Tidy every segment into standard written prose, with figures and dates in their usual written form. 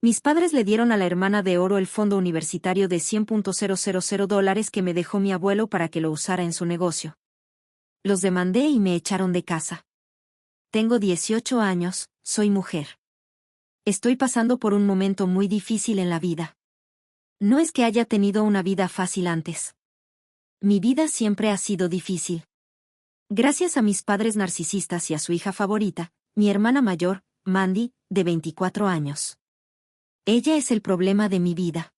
Mis padres le dieron a la hermana de oro el fondo universitario de $100,000 que me dejó mi abuelo para que lo usara en su negocio. Los demandé y me echaron de casa. Tengo 18 años, soy mujer. Estoy pasando por un momento muy difícil en la vida. No es que haya tenido una vida fácil antes. Mi vida siempre ha sido difícil. Gracias a mis padres narcisistas y a su hija favorita, mi hermana mayor, Mandy, de 24 años. Ella es el problema de mi vida.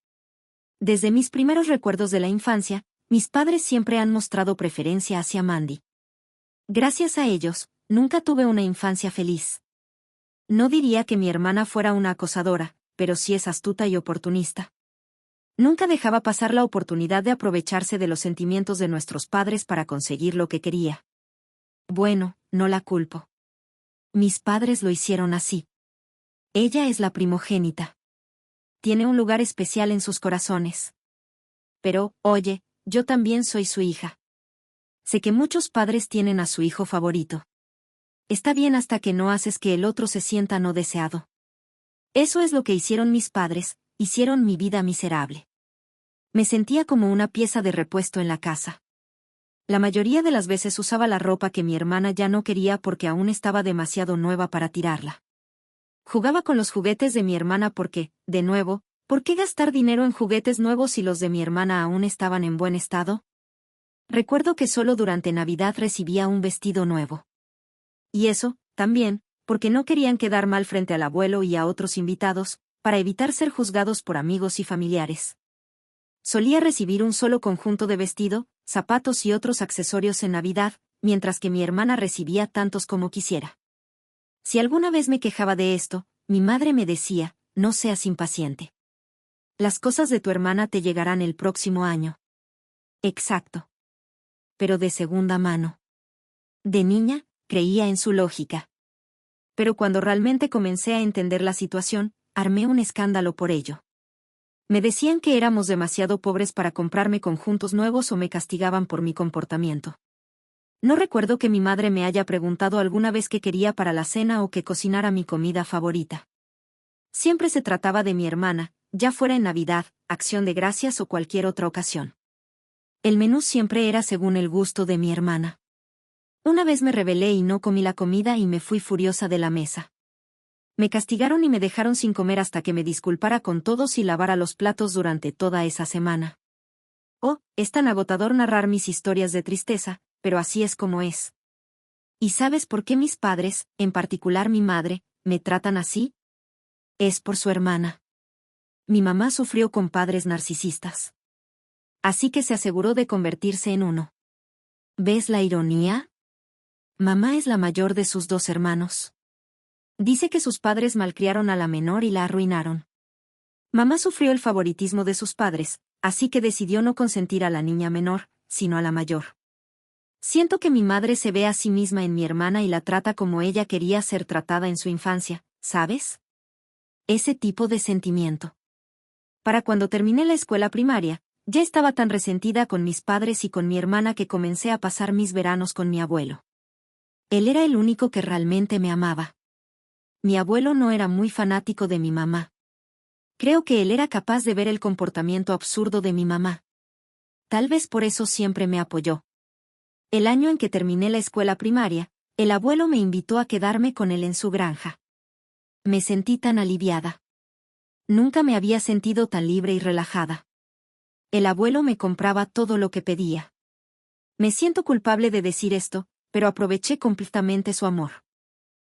Desde mis primeros recuerdos de la infancia, mis padres siempre han mostrado preferencia hacia Mandy. Gracias a ellos, nunca tuve una infancia feliz. No diría que mi hermana fuera una acosadora, pero sí es astuta y oportunista. Nunca dejaba pasar la oportunidad de aprovecharse de los sentimientos de nuestros padres para conseguir lo que quería. Bueno, no la culpo. Mis padres lo hicieron así. Ella es la primogénita. Tiene un lugar especial en sus corazones. Pero, oye, yo también soy su hija. Sé que muchos padres tienen a su hijo favorito. Está bien hasta que no haces que el otro se sienta no deseado. Eso es lo que hicieron mis padres, hicieron mi vida miserable. Me sentía como una pieza de repuesto en la casa. La mayoría de las veces usaba la ropa que mi hermana ya no quería porque aún estaba demasiado nueva para tirarla. Jugaba con los juguetes de mi hermana porque, de nuevo, ¿por qué gastar dinero en juguetes nuevos si los de mi hermana aún estaban en buen estado? Recuerdo que solo durante Navidad recibía un vestido nuevo. Y eso, también, porque no querían quedar mal frente al abuelo y a otros invitados, para evitar ser juzgados por amigos y familiares. Solía recibir un solo conjunto de vestido, zapatos y otros accesorios en Navidad, mientras que mi hermana recibía tantos como quisiera. Si alguna vez me quejaba de esto, mi madre me decía, no seas impaciente. Las cosas de tu hermana te llegarán el próximo año. Exacto. Pero de segunda mano. De niña, creía en su lógica. Pero cuando realmente comencé a entender la situación, armé un escándalo por ello. Me decían que éramos demasiado pobres para comprarme conjuntos nuevos o me castigaban por mi comportamiento. No recuerdo que mi madre me haya preguntado alguna vez qué quería para la cena o que cocinara mi comida favorita. Siempre se trataba de mi hermana, ya fuera en Navidad, Acción de Gracias o cualquier otra ocasión. El menú siempre era según el gusto de mi hermana. Una vez me rebelé y no comí la comida y me fui furiosa de la mesa. Me castigaron y me dejaron sin comer hasta que me disculpara con todos y lavara los platos durante toda esa semana. Oh, es tan agotador narrar mis historias de tristeza, pero así es como es. ¿Y sabes por qué mis padres, en particular mi madre, me tratan así? Es por su hermana. Mi mamá sufrió con padres narcisistas. Así que se aseguró de convertirse en uno. ¿Ves la ironía? Mamá es la mayor de sus dos hermanos. Dice que sus padres malcriaron a la menor y la arruinaron. Mamá sufrió el favoritismo de sus padres, así que decidió no consentir a la niña menor, sino a la mayor. Siento que mi madre se ve a sí misma en mi hermana y la trata como ella quería ser tratada en su infancia, ¿sabes? Ese tipo de sentimiento. Para cuando terminé la escuela primaria, ya estaba tan resentida con mis padres y con mi hermana que comencé a pasar mis veranos con mi abuelo. Él era el único que realmente me amaba. Mi abuelo no era muy fanático de mi mamá. Creo que él era capaz de ver el comportamiento absurdo de mi mamá. Tal vez por eso siempre me apoyó. El año en que terminé la escuela primaria, el abuelo me invitó a quedarme con él en su granja. Me sentí tan aliviada. Nunca me había sentido tan libre y relajada. El abuelo me compraba todo lo que pedía. Me siento culpable de decir esto, pero aproveché completamente su amor.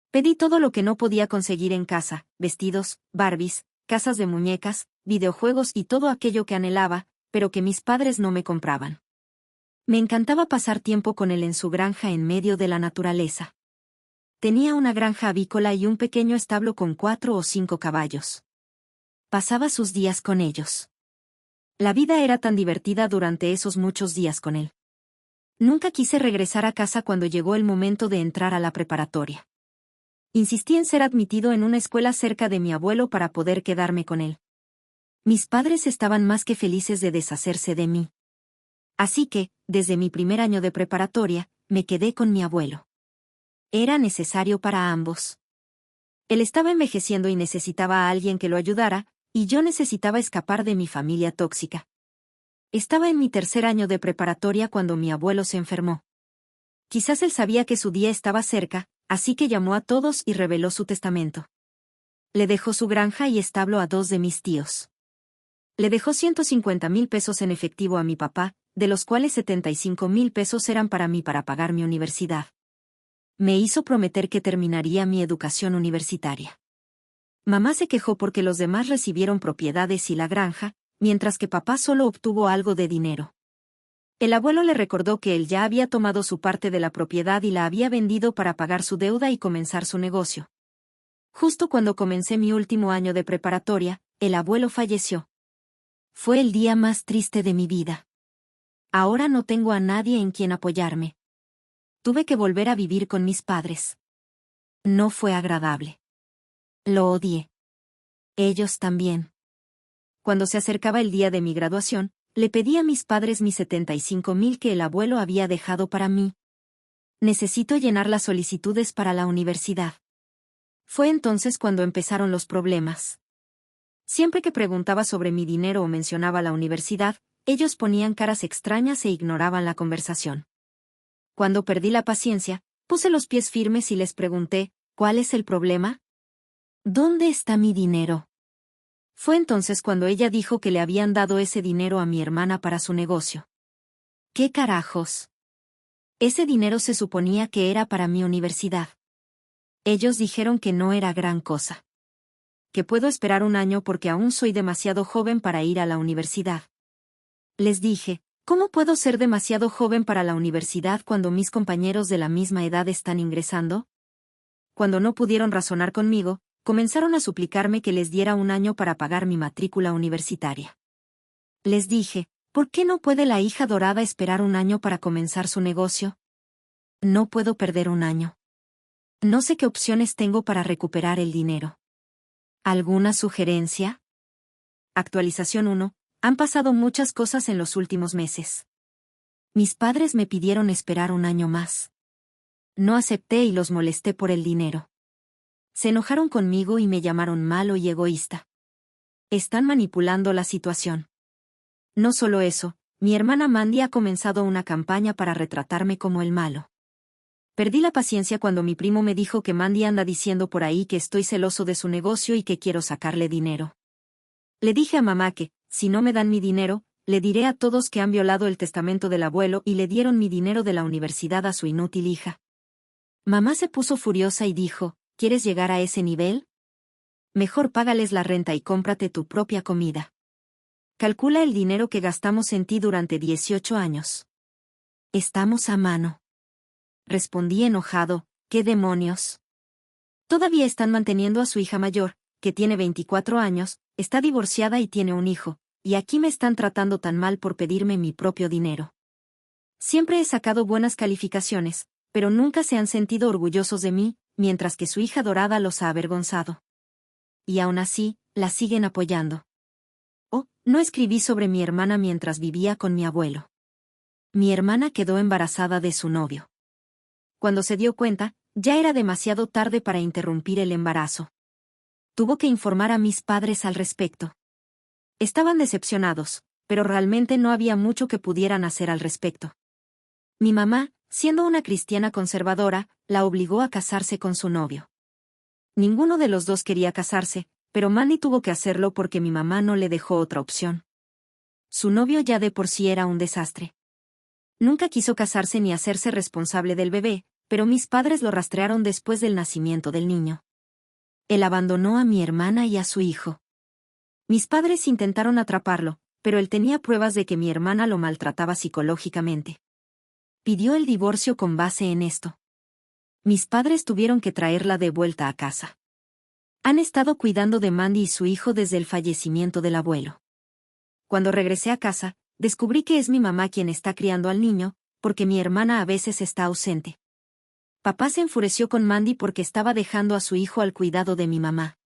Pedí todo lo que no podía conseguir en casa, vestidos, Barbies, casas de muñecas, videojuegos y todo aquello que anhelaba, pero que mis padres no me compraban. Me encantaba pasar tiempo con él en su granja en medio de la naturaleza. Tenía una granja avícola y un pequeño establo con 4 o 5 caballos. Pasaba sus días con ellos. La vida era tan divertida durante esos muchos días con él. Nunca quise regresar a casa cuando llegó el momento de entrar a la preparatoria. Insistí en ser admitido en una escuela cerca de mi abuelo para poder quedarme con él. Mis padres estaban más que felices de deshacerse de mí. Así que, desde mi primer año de preparatoria, me quedé con mi abuelo. Era necesario para ambos. Él estaba envejeciendo y necesitaba a alguien que lo ayudara, y yo necesitaba escapar de mi familia tóxica. Estaba en mi tercer año de preparatoria cuando mi abuelo se enfermó. Quizás él sabía que su día estaba cerca, así que llamó a todos y reveló su testamento. Le dejó su granja y establo a 2 de mis tíos. Le dejó 150,000 pesos en efectivo a mi papá, de los cuales 75,000 pesos eran para mí para pagar mi universidad. Me hizo prometer que terminaría mi educación universitaria. Mamá se quejó porque los demás recibieron propiedades y la granja, mientras que papá solo obtuvo algo de dinero. El abuelo le recordó que él ya había tomado su parte de la propiedad y la había vendido para pagar su deuda y comenzar su negocio. Justo cuando comencé mi último año de preparatoria, el abuelo falleció. Fue el día más triste de mi vida. Ahora no tengo a nadie en quien apoyarme. Tuve que volver a vivir con mis padres. No fue agradable. Lo odié. Ellos también. Cuando se acercaba el día de mi graduación, le pedí a mis padres mis 75,000 que el abuelo había dejado para mí. Necesito llenar las solicitudes para la universidad. Fue entonces cuando empezaron los problemas. Siempre que preguntaba sobre mi dinero o mencionaba la universidad, ellos ponían caras extrañas e ignoraban la conversación. Cuando perdí la paciencia, puse los pies firmes y les pregunté, ¿cuál es el problema? ¿Dónde está mi dinero? Fue entonces cuando ella dijo que le habían dado ese dinero a mi hermana para su negocio. ¿Qué carajos? Ese dinero se suponía que era para mi universidad. Ellos dijeron que no era gran cosa. Que puedo esperar un año porque aún soy demasiado joven para ir a la universidad. Les dije, ¿cómo puedo ser demasiado joven para la universidad cuando mis compañeros de la misma edad están ingresando? Cuando no pudieron razonar conmigo, comenzaron a suplicarme que les diera un año para pagar mi matrícula universitaria. Les dije, ¿por qué no puede la hija dorada esperar un año para comenzar su negocio? No puedo perder un año. No sé qué opciones tengo para recuperar el dinero. ¿Alguna sugerencia? Actualización 1. Han pasado muchas cosas en los últimos meses. Mis padres me pidieron esperar un año más. No acepté y los molesté por el dinero. Se enojaron conmigo y me llamaron malo y egoísta. Están manipulando la situación. No solo eso, mi hermana Mandy ha comenzado una campaña para retratarme como el malo. Perdí la paciencia cuando mi primo me dijo que Mandy anda diciendo por ahí que estoy celoso de su negocio y que quiero sacarle dinero. Le dije a mamá que, si no me dan mi dinero, le diré a todos que han violado el testamento del abuelo y le dieron mi dinero de la universidad a su inútil hija. Mamá se puso furiosa y dijo, ¿quieres llegar a ese nivel? Mejor págales la renta y cómprate tu propia comida. Calcula el dinero que gastamos en ti durante 18 años. Estamos a mano. Respondí enojado, ¿qué demonios? Todavía están manteniendo a su hija mayor, que tiene 24 años, está divorciada y tiene un hijo, y aquí me están tratando tan mal por pedirme mi propio dinero. Siempre he sacado buenas calificaciones, pero nunca se han sentido orgullosos de mí, mientras que su hija dorada los ha avergonzado. Y aún así, la siguen apoyando. Oh, no escribí sobre mi hermana mientras vivía con mi abuelo. Mi hermana quedó embarazada de su novio. Cuando se dio cuenta, ya era demasiado tarde para interrumpir el embarazo. Tuvo que informar a mis padres al respecto. Estaban decepcionados, pero realmente no había mucho que pudieran hacer al respecto. Mi mamá, siendo una cristiana conservadora, la obligó a casarse con su novio. Ninguno de los dos quería casarse, pero Manny tuvo que hacerlo porque mi mamá no le dejó otra opción. Su novio ya de por sí era un desastre. Nunca quiso casarse ni hacerse responsable del bebé, pero mis padres lo rastrearon después del nacimiento del niño. Él abandonó a mi hermana y a su hijo. Mis padres intentaron atraparlo, pero él tenía pruebas de que mi hermana lo maltrataba psicológicamente. Pidió el divorcio con base en esto. Mis padres tuvieron que traerla de vuelta a casa. Han estado cuidando de Mandy y su hijo desde el fallecimiento del abuelo. Cuando regresé a casa, descubrí que es mi mamá quien está criando al niño, porque mi hermana a veces está ausente. Papá se enfureció con Mandy porque estaba dejando a su hijo al cuidado de mi mamá.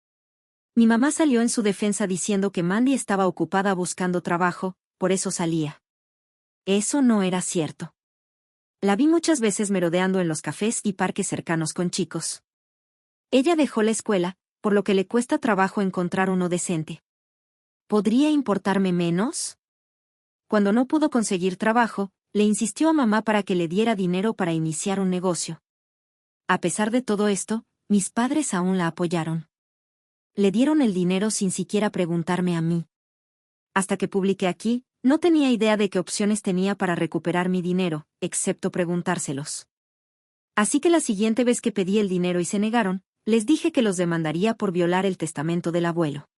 Mi mamá salió en su defensa diciendo que Mandy estaba ocupada buscando trabajo, por eso salía. Eso no era cierto. La vi muchas veces merodeando en los cafés y parques cercanos con chicos. Ella dejó la escuela, por lo que le cuesta trabajo encontrar uno decente. ¿Podría importarme menos? Cuando no pudo conseguir trabajo, le insistió a mamá para que le diera dinero para iniciar un negocio. A pesar de todo esto, mis padres aún la apoyaron. Le dieron el dinero sin siquiera preguntarme a mí. Hasta que publiqué aquí, no tenía idea de qué opciones tenía para recuperar mi dinero, excepto preguntárselos. Así que la siguiente vez que pedí el dinero y se negaron, les dije que los demandaría por violar el testamento del abuelo.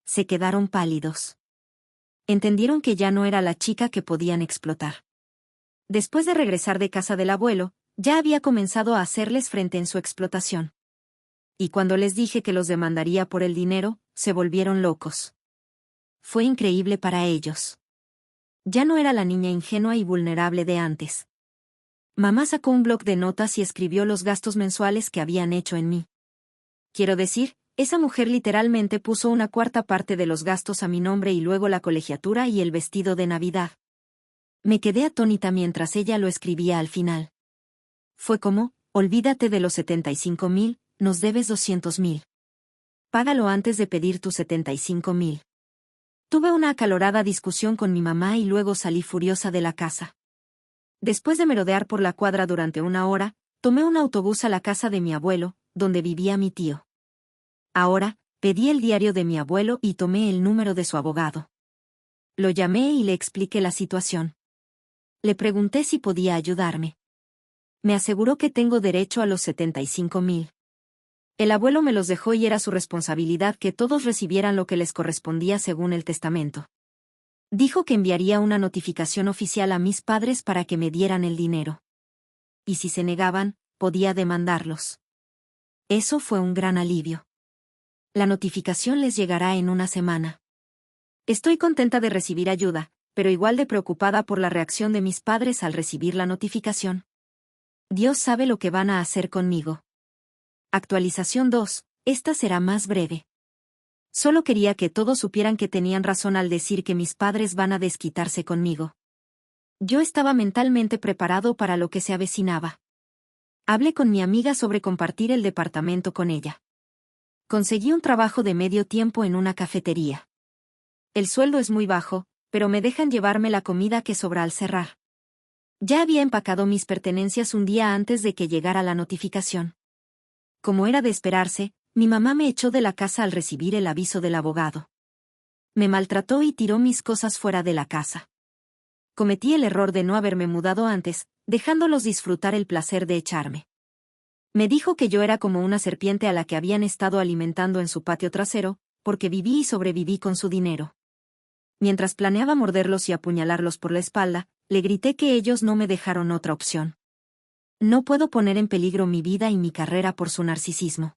Se quedaron pálidos. Entendieron que ya no era la chica que podían explotar. Después de regresar de casa del abuelo, ya había comenzado a hacerles frente en su explotación. Y cuando les dije que los demandaría por el dinero, se volvieron locos. Fue increíble para ellos. Ya no era la niña ingenua y vulnerable de antes. Mamá sacó un bloc de notas y escribió los gastos mensuales que habían hecho en mí. Quiero decir, esa mujer literalmente puso una cuarta parte de los gastos a mi nombre y luego la colegiatura y el vestido de Navidad. Me quedé atónita mientras ella lo escribía al final. Fue como, olvídate de los 75,000, nos debes 200,000. Págalo antes de pedir tus 75,000. Tuve una acalorada discusión con mi mamá y luego salí furiosa de la casa. Después de merodear por la cuadra durante una hora, tomé un autobús a la casa de mi abuelo, donde vivía mi tío. Ahora, pedí el diario de mi abuelo y tomé el número de su abogado. Lo llamé y le expliqué la situación. Le pregunté si podía ayudarme. Me aseguró que tengo derecho a los 75,000. El abuelo me los dejó y era su responsabilidad que todos recibieran lo que les correspondía según el testamento. Dijo que enviaría una notificación oficial a mis padres para que me dieran el dinero. Y si se negaban, podía demandarlos. Eso fue un gran alivio. La notificación les llegará en una semana. Estoy contenta de recibir ayuda, pero igual de preocupada por la reacción de mis padres al recibir la notificación. Dios sabe lo que van a hacer conmigo. Actualización 2, esta será más breve. Solo quería que todos supieran que tenían razón al decir que mis padres van a desquitarse conmigo. Yo estaba mentalmente preparado para lo que se avecinaba. Hablé con mi amiga sobre compartir el departamento con ella. Conseguí un trabajo de medio tiempo en una cafetería. El sueldo es muy bajo, pero me dejan llevarme la comida que sobra al cerrar. Ya había empacado mis pertenencias un día antes de que llegara la notificación. Como era de esperarse, mi mamá me echó de la casa al recibir el aviso del abogado. Me maltrató y tiró mis cosas fuera de la casa. Cometí el error de no haberme mudado antes, dejándolos disfrutar el placer de echarme. Me dijo que yo era como una serpiente a la que habían estado alimentando en su patio trasero, porque viví y sobreviví con su dinero. Mientras planeaba morderlos y apuñalarlos por la espalda, le grité que ellos no me dejaron otra opción. No puedo poner en peligro mi vida y mi carrera por su narcisismo.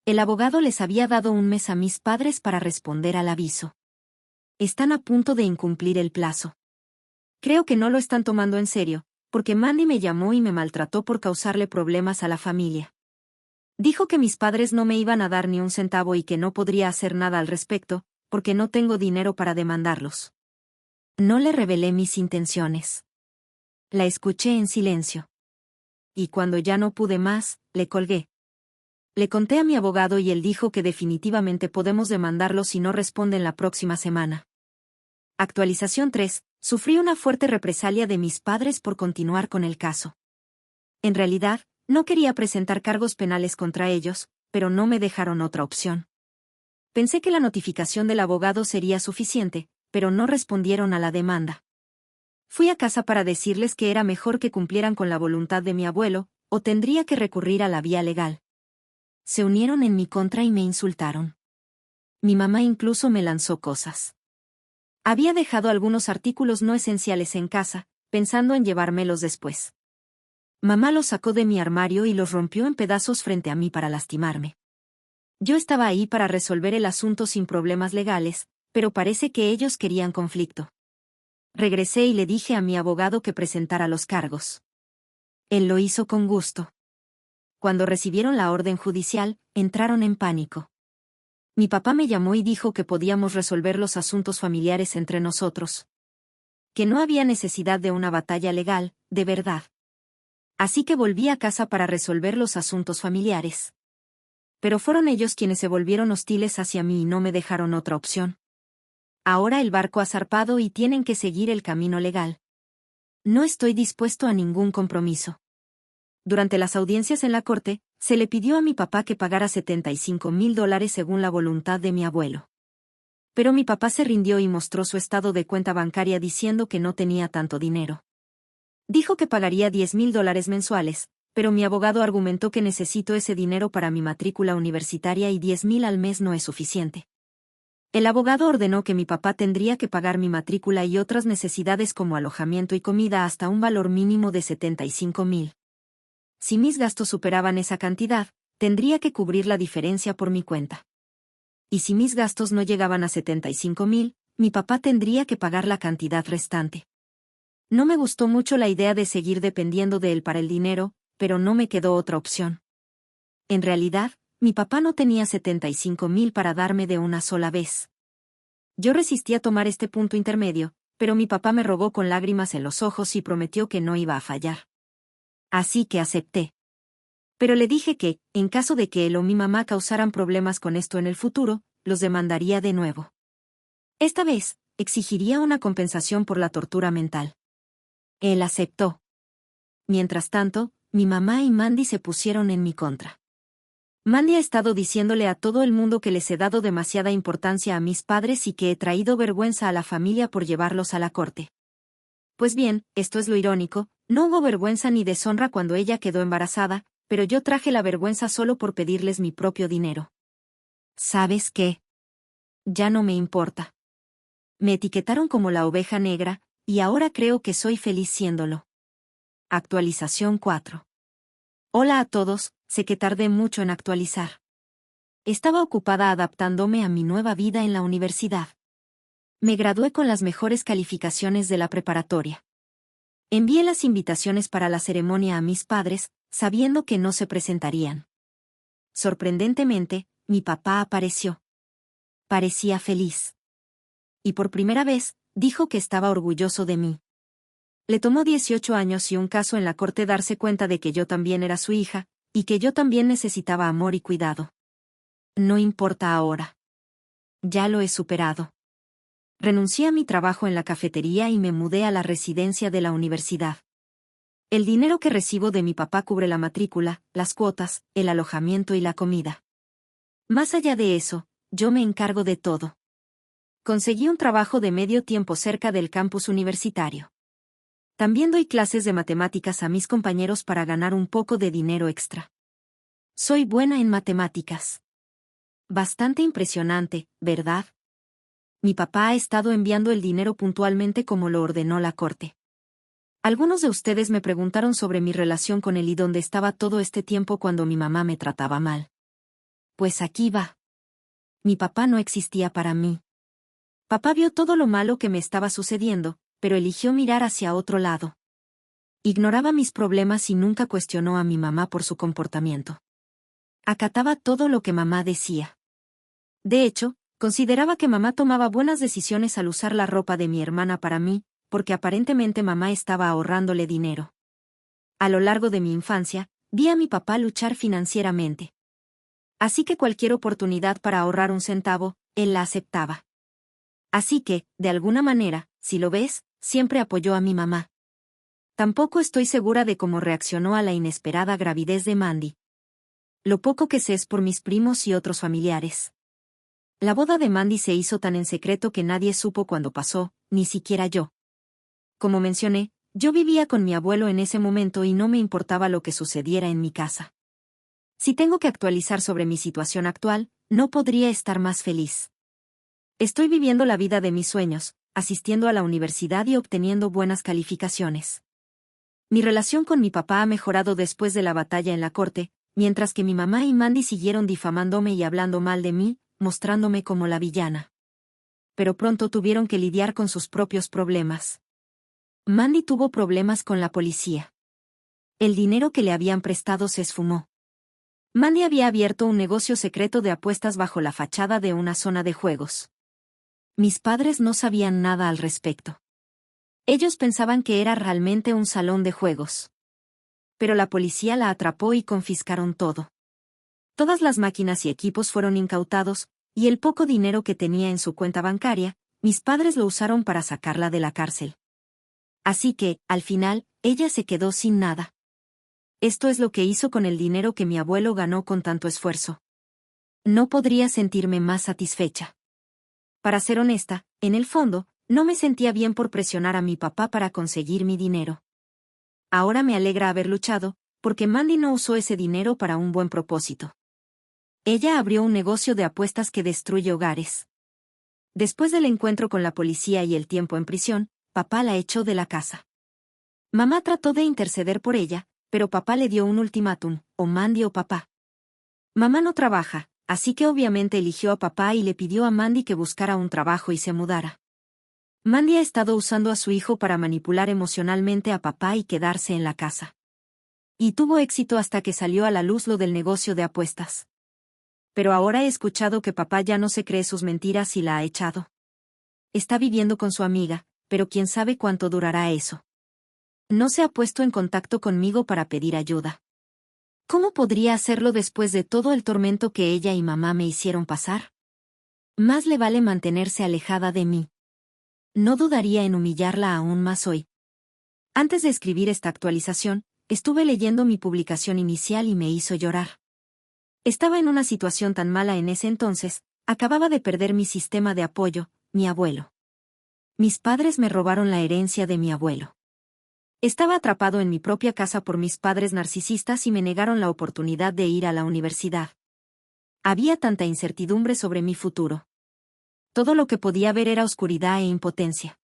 El abogado les había dado un mes a mis padres para responder al aviso. Están a punto de incumplir el plazo. Creo que no lo están tomando en serio, porque Mandy me llamó y me maltrató por causarle problemas a la familia. Dijo que mis padres no me iban a dar ni un centavo y que no podría hacer nada al respecto, porque no tengo dinero para demandarlos. No le revelé mis intenciones. La escuché en silencio. Y cuando ya no pude más, le colgué. Le conté a mi abogado y él dijo que definitivamente podemos demandarlos si no responden la próxima semana. Actualización 3. Sufrí una fuerte represalia de mis padres por continuar con el caso. En realidad, no quería presentar cargos penales contra ellos, pero no me dejaron otra opción. Pensé que la notificación del abogado sería suficiente, pero no respondieron a la demanda. Fui a casa para decirles que era mejor que cumplieran con la voluntad de mi abuelo, o tendría que recurrir a la vía legal. Se unieron en mi contra y me insultaron. Mi mamá incluso me lanzó cosas. Había dejado algunos artículos no esenciales en casa, pensando en llevármelos después. Mamá los sacó de mi armario y los rompió en pedazos frente a mí para lastimarme. Yo estaba ahí para resolver el asunto sin problemas legales, pero parece que ellos querían conflicto. Regresé y le dije a mi abogado que presentara los cargos. Él lo hizo con gusto. Cuando recibieron la orden judicial, entraron en pánico. Mi papá me llamó y dijo que podíamos resolver los asuntos familiares entre nosotros. Que no había necesidad de una batalla legal, de verdad. Así que volví a casa para resolver los asuntos familiares. pero fueron ellos quienes se volvieron hostiles hacia mí y no me dejaron otra opción. Ahora el barco ha zarpado y tienen que seguir el camino legal. No estoy dispuesto a ningún compromiso. Durante las audiencias en la corte, se le pidió a mi papá que pagara $75,000 según la voluntad de mi abuelo. Pero mi papá se rindió y mostró su estado de cuenta bancaria diciendo que no tenía tanto dinero. Dijo que pagaría $10,000 mensuales, pero mi abogado argumentó que necesito ese dinero para mi matrícula universitaria y $10,000 al mes no es suficiente. El abogado ordenó que mi papá tendría que pagar mi matrícula y otras necesidades como alojamiento y comida hasta un valor mínimo de $75,000. Si mis gastos superaban esa cantidad, tendría que cubrir la diferencia por mi cuenta. Y si mis gastos no llegaban a $75,000, mi papá tendría que pagar la cantidad restante. No me gustó mucho la idea de seguir dependiendo de él para el dinero, pero no me quedó otra opción. En realidad, mi papá no tenía $75,000 para darme de una sola vez. Yo resistí a tomar este punto intermedio, pero mi papá me rogó con lágrimas en los ojos y prometió que no iba a fallar. Así que acepté. Pero le dije que, en caso de que él o mi mamá causaran problemas con esto en el futuro, los demandaría de nuevo. Esta vez, exigiría una compensación por la tortura mental. Él aceptó. Mientras tanto, mi mamá y Mandy se pusieron en mi contra. Mandy ha estado diciéndole a todo el mundo que les he dado demasiada importancia a mis padres y que he traído vergüenza a la familia por llevarlos a la corte. Pues bien, esto es lo irónico, no hubo vergüenza ni deshonra cuando ella quedó embarazada, pero yo traje la vergüenza solo por pedirles mi propio dinero. ¿Sabes qué? Ya no me importa. Me etiquetaron como la oveja negra, y ahora creo que soy feliz siéndolo. Actualización 4. Hola a todos, sé que tardé mucho en actualizar. Estaba ocupada adaptándome a mi nueva vida en la universidad. Me gradué con las mejores calificaciones de la preparatoria. Envié las invitaciones para la ceremonia a mis padres, sabiendo que no se presentarían. Sorprendentemente, mi papá apareció. Parecía feliz. Y por primera vez, dijo que estaba orgulloso de mí. Le tomó 18 años y un caso en la corte darse cuenta de que yo también era su hija, y que yo también necesitaba amor y cuidado. No importa ahora. Ya lo he superado. Renuncié a mi trabajo en la cafetería y me mudé a la residencia de la universidad. El dinero que recibo de mi papá cubre la matrícula, las cuotas, el alojamiento y la comida. Más allá de eso, yo me encargo de todo. Conseguí un trabajo de medio tiempo cerca del campus universitario. También doy clases de matemáticas a mis compañeros para ganar un poco de dinero extra. Soy buena en matemáticas. Bastante impresionante, ¿verdad? Mi papá ha estado enviando el dinero puntualmente como lo ordenó la corte. Algunos de ustedes me preguntaron sobre mi relación con él y dónde estaba todo este tiempo cuando mi mamá me trataba mal. Pues aquí va. Mi papá no existía para mí. Papá vio todo lo malo que me estaba sucediendo, pero eligió mirar hacia otro lado. Ignoraba mis problemas y nunca cuestionó a mi mamá por su comportamiento. Acataba todo lo que mamá decía. De hecho, consideraba que mamá tomaba buenas decisiones al usar la ropa de mi hermana para mí, porque aparentemente mamá estaba ahorrándole dinero. A lo largo de mi infancia, vi a mi papá luchar financieramente. Así que cualquier oportunidad para ahorrar un centavo, él la aceptaba. Así que, de alguna manera, si lo ves, siempre apoyó a mi mamá. Tampoco estoy segura de cómo reaccionó a la inesperada gravidez de Mandy. Lo poco que sé es por mis primos y otros familiares. La boda de Mandy se hizo tan en secreto que nadie supo cuándo pasó, ni siquiera yo. Como mencioné, yo vivía con mi abuelo en ese momento y no me importaba lo que sucediera en mi casa. Si tengo que actualizar sobre mi situación actual, no podría estar más feliz. Estoy viviendo la vida de mis sueños, asistiendo a la universidad y obteniendo buenas calificaciones. Mi relación con mi papá ha mejorado después de la batalla en la corte, mientras que mi mamá y Mandy siguieron difamándome y hablando mal de mí, mostrándome como la villana. Pero pronto tuvieron que lidiar con sus propios problemas. Mandy tuvo problemas con la policía. El dinero que le habían prestado se esfumó. Mandy había abierto un negocio secreto de apuestas bajo la fachada de una zona de juegos. Mis padres no sabían nada al respecto. Ellos pensaban que era realmente un salón de juegos. Pero la policía la atrapó y confiscaron todo. Todas las máquinas y equipos fueron incautados, y el poco dinero que tenía en su cuenta bancaria, mis padres lo usaron para sacarla de la cárcel. Así que, al final, ella se quedó sin nada. Esto es lo que hizo con el dinero que mi abuelo ganó con tanto esfuerzo. No podría sentirme más satisfecha. Para ser honesta, en el fondo, no me sentía bien por presionar a mi papá para conseguir mi dinero. Ahora me alegra haber luchado, porque Mandy no usó ese dinero para un buen propósito. Ella abrió un negocio de apuestas que destruye hogares. Después del encuentro con la policía y el tiempo en prisión, papá la echó de la casa. Mamá trató de interceder por ella, pero papá le dio un ultimátum, o Mandy o papá. Mamá no trabaja, así que obviamente eligió a papá y le pidió a Mandy que buscara un trabajo y se mudara. Mandy ha estado usando a su hijo para manipular emocionalmente a papá y quedarse en la casa. Y tuvo éxito hasta que salió a la luz lo del negocio de apuestas. Pero ahora he escuchado que papá ya no se cree sus mentiras y la ha echado. Está viviendo con su amiga, pero quién sabe cuánto durará eso. No se ha puesto en contacto conmigo para pedir ayuda. ¿Cómo podría hacerlo después de todo el tormento que ella y mamá me hicieron pasar? Más le vale mantenerse alejada de mí. No dudaría en humillarla aún más hoy. Antes de escribir esta actualización, estuve leyendo mi publicación inicial y me hizo llorar. Estaba en una situación tan mala en ese entonces, acababa de perder mi sistema de apoyo, mi abuelo. Mis padres me robaron la herencia de mi abuelo. Estaba atrapado en mi propia casa por mis padres narcisistas y me negaron la oportunidad de ir a la universidad. Había tanta incertidumbre sobre mi futuro. Todo lo que podía ver era oscuridad e impotencia.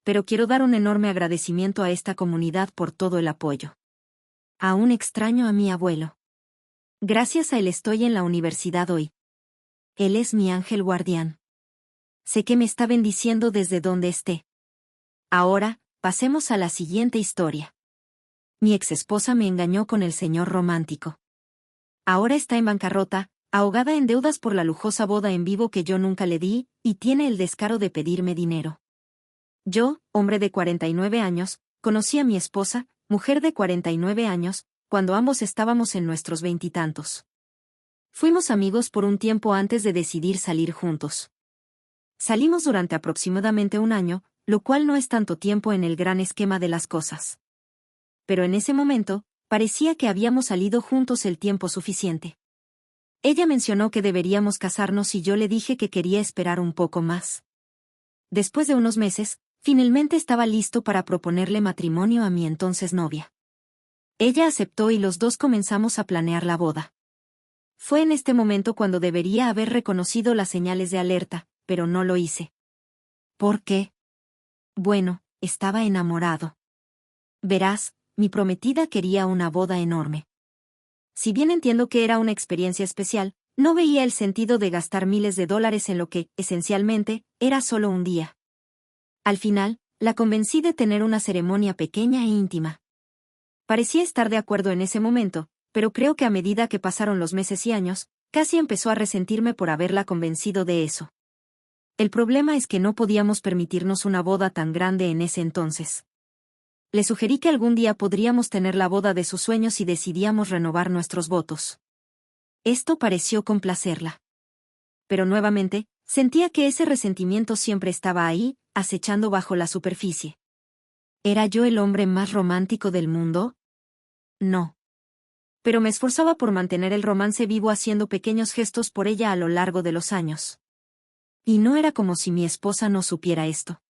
Pero quiero dar un enorme agradecimiento a esta comunidad por todo el apoyo. Aún extraño a mi abuelo. Gracias a él estoy en la universidad hoy. Él es mi ángel guardián. Sé que me está bendiciendo desde donde esté. Ahora, pasemos a la siguiente historia. Mi exesposa me engañó con el señor romántico. Ahora está en bancarrota, ahogada en deudas por la lujosa boda en vivo que yo nunca le di, y tiene el descaro de pedirme dinero. Yo, hombre de 49 años, conocí a mi esposa, mujer de 49 años, cuando ambos estábamos en nuestros veintitantos. Fuimos amigos por un tiempo antes de decidir salir juntos. Salimos durante aproximadamente un año, lo cual no es tanto tiempo en el gran esquema de las cosas. Pero en ese momento, parecía que habíamos salido juntos el tiempo suficiente. Ella mencionó que deberíamos casarnos y yo le dije que quería esperar un poco más. Después de unos meses, finalmente estaba listo para proponerle matrimonio a mi entonces novia. Ella aceptó y los dos comenzamos a planear la boda. Fue en este momento cuando debería haber reconocido las señales de alerta, pero no lo hice. ¿Por qué? Bueno, estaba enamorado. Verás, mi prometida quería una boda enorme. Si bien entiendo que era una experiencia especial, no veía el sentido de gastar miles de dólares en lo que, esencialmente, era solo un día. Al final, la convencí de tener una ceremonia pequeña e íntima. Parecía estar de acuerdo en ese momento, pero creo que a medida que pasaron los meses y años, casi empezó a resentirme por haberla convencido de eso. El problema es que no podíamos permitirnos una boda tan grande en ese entonces. Le sugerí que algún día podríamos tener la boda de sus sueños si decidíamos renovar nuestros votos. Esto pareció complacerla. Pero nuevamente, sentía que ese resentimiento siempre estaba ahí, acechando bajo la superficie. ¿Era yo el hombre más romántico del mundo? No. Pero me esforzaba por mantener el romance vivo haciendo pequeños gestos por ella a lo largo de los años. Y no era como si mi esposa no supiera esto.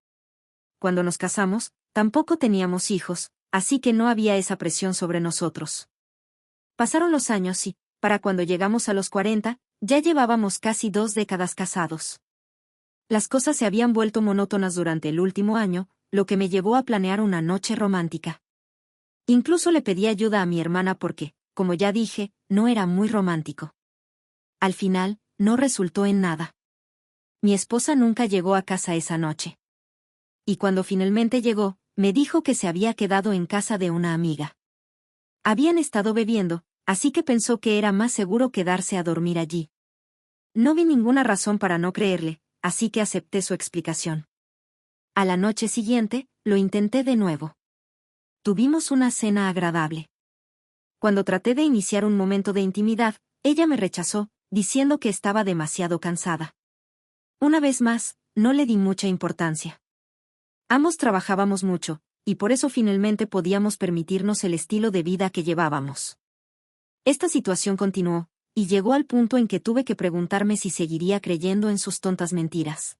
Cuando nos casamos, tampoco teníamos hijos, así que no había esa presión sobre nosotros. Pasaron los años y, para cuando llegamos a los 40, ya llevábamos casi 2 décadas casados. Las cosas se habían vuelto monótonas durante el último año, lo que me llevó a planear una noche romántica. Incluso le pedí ayuda a mi hermana porque, como ya dije, no era muy romántico. Al final, no resultó en nada. Mi esposa nunca llegó a casa esa noche. Y cuando finalmente llegó, me dijo que se había quedado en casa de una amiga. Habían estado bebiendo, así que pensó que era más seguro quedarse a dormir allí. No vi ninguna razón para no creerle, así que acepté su explicación. A la noche siguiente, lo intenté de nuevo. Tuvimos una cena agradable. Cuando traté de iniciar un momento de intimidad, ella me rechazó, diciendo que estaba demasiado cansada. Una vez más, no le di mucha importancia. Ambos trabajábamos mucho, y por eso finalmente podíamos permitirnos el estilo de vida que llevábamos. Esta situación continuó, y llegó al punto en que tuve que preguntarme si seguiría creyendo en sus tontas mentiras.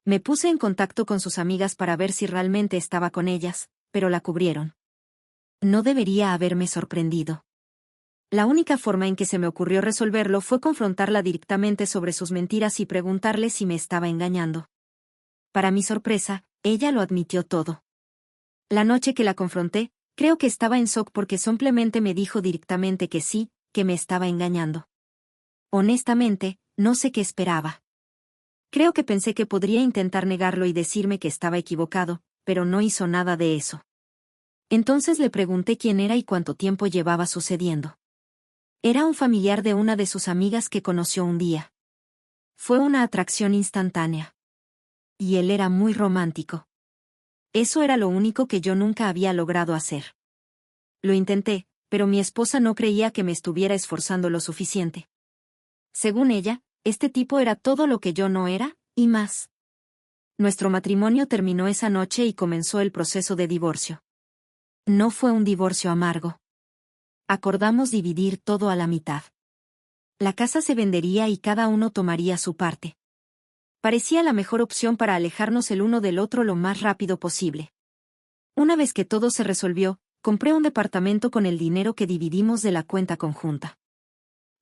Me puse en contacto con sus amigas para ver si realmente estaba con ellas, pero la cubrieron. No debería haberme sorprendido. La única forma en que se me ocurrió resolverlo fue confrontarla directamente sobre sus mentiras y preguntarle si me estaba engañando. Para mi sorpresa, ella lo admitió todo. La noche que la confronté, creo que estaba en shock porque simplemente me dijo directamente que sí, que me estaba engañando. Honestamente, no sé qué esperaba. Creo que pensé que podría intentar negarlo y decirme que estaba equivocado, pero no hizo nada de eso. Entonces le pregunté quién era y cuánto tiempo llevaba sucediendo. Era un familiar de una de sus amigas que conoció un día. Fue una atracción instantánea. Y él era muy romántico. Eso era lo único que yo nunca había logrado hacer. Lo intenté, pero mi esposa no creía que me estuviera esforzando lo suficiente. Según ella, este tipo era todo lo que yo no era, y más. Nuestro matrimonio terminó esa noche y comenzó el proceso de divorcio. No fue un divorcio amargo. Acordamos dividir todo a la mitad. La casa se vendería y cada uno tomaría su parte. Parecía la mejor opción para alejarnos el uno del otro lo más rápido posible. Una vez que todo se resolvió, compré un departamento con el dinero que dividimos de la cuenta conjunta.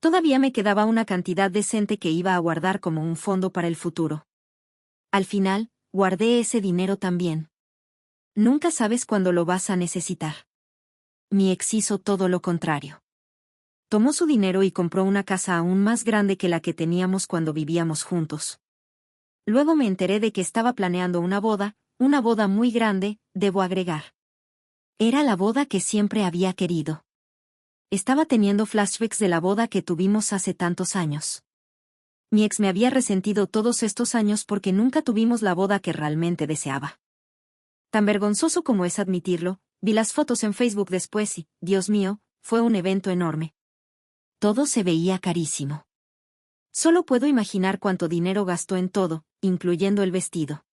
Todavía me quedaba una cantidad decente que iba a guardar como un fondo para el futuro. Al final, guardé ese dinero también. Nunca sabes cuándo lo vas a necesitar. Mi ex hizo todo lo contrario. Tomó su dinero y compró una casa aún más grande que la que teníamos cuando vivíamos juntos. Luego me enteré de que estaba planeando una boda muy grande, debo agregar. Era la boda que siempre había querido. Estaba teniendo flashbacks de la boda que tuvimos hace tantos años. Mi ex me había resentido todos estos años porque nunca tuvimos la boda que realmente deseaba. Tan vergonzoso como es admitirlo, vi las fotos en Facebook después y, Dios mío, fue un evento enorme. Todo se veía carísimo. Solo puedo imaginar cuánto dinero gastó en todo, incluyendo el vestido.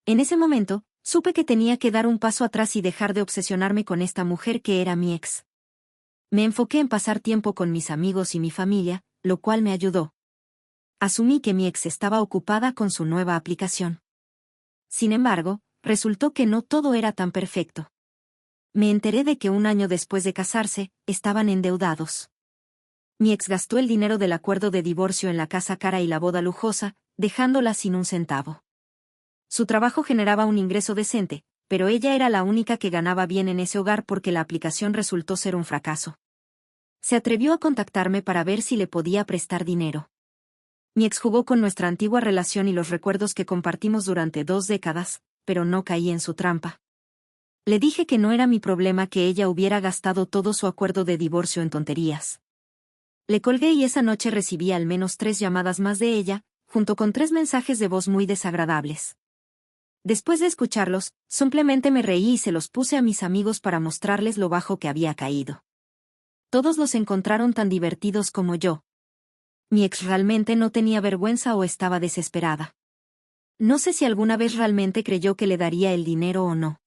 En ese momento, supe que tenía que dar un paso atrás y dejar de obsesionarme con esta mujer que era mi ex. Me enfoqué en pasar tiempo con mis amigos y mi familia, lo cual me ayudó. Asumí que mi ex estaba ocupada con su nueva aplicación. Sin embargo, resultó que no todo era tan perfecto. Me enteré de que un año después de casarse, estaban endeudados. Mi ex gastó el dinero del acuerdo de divorcio en la casa cara y la boda lujosa, dejándola sin un centavo. Su trabajo generaba un ingreso decente, pero ella era la única que ganaba bien en ese hogar porque la aplicación resultó ser un fracaso. Se atrevió a contactarme para ver si le podía prestar dinero. Mi ex jugó con nuestra antigua relación y los recuerdos que compartimos durante 2 décadas, pero no caí en su trampa. Le dije que no era mi problema que ella hubiera gastado todo su acuerdo de divorcio en tonterías. Le colgué y esa noche recibí al menos 3 llamadas más de ella, junto con 3 mensajes de voz muy desagradables. Después de escucharlos, simplemente me reí y se los puse a mis amigos para mostrarles lo bajo que había caído. Todos los encontraron tan divertidos como yo. Mi ex realmente no tenía vergüenza o estaba desesperada. No sé si alguna vez realmente creyó que le daría el dinero o no.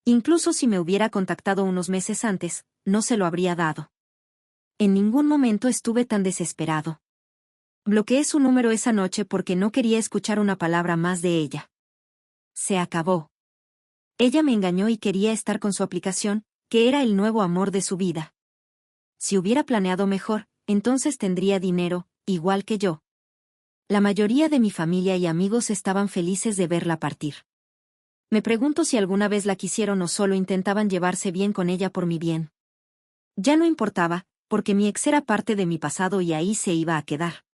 Incluso si me hubiera contactado unos meses antes, no se lo habría dado. En ningún momento estuve tan desesperado. Bloqueé su número esa noche porque no quería escuchar una palabra más de ella. Se acabó. Ella me engañó y quería estar con su aplicación, que era el nuevo amor de su vida. Si hubiera planeado mejor, entonces tendría dinero, igual que yo. La mayoría de mi familia y amigos estaban felices de verla partir. Me pregunto si alguna vez la quisieron o solo intentaban llevarse bien con ella por mi bien. Ya no importaba, porque mi ex era parte de mi pasado y ahí se iba a quedar.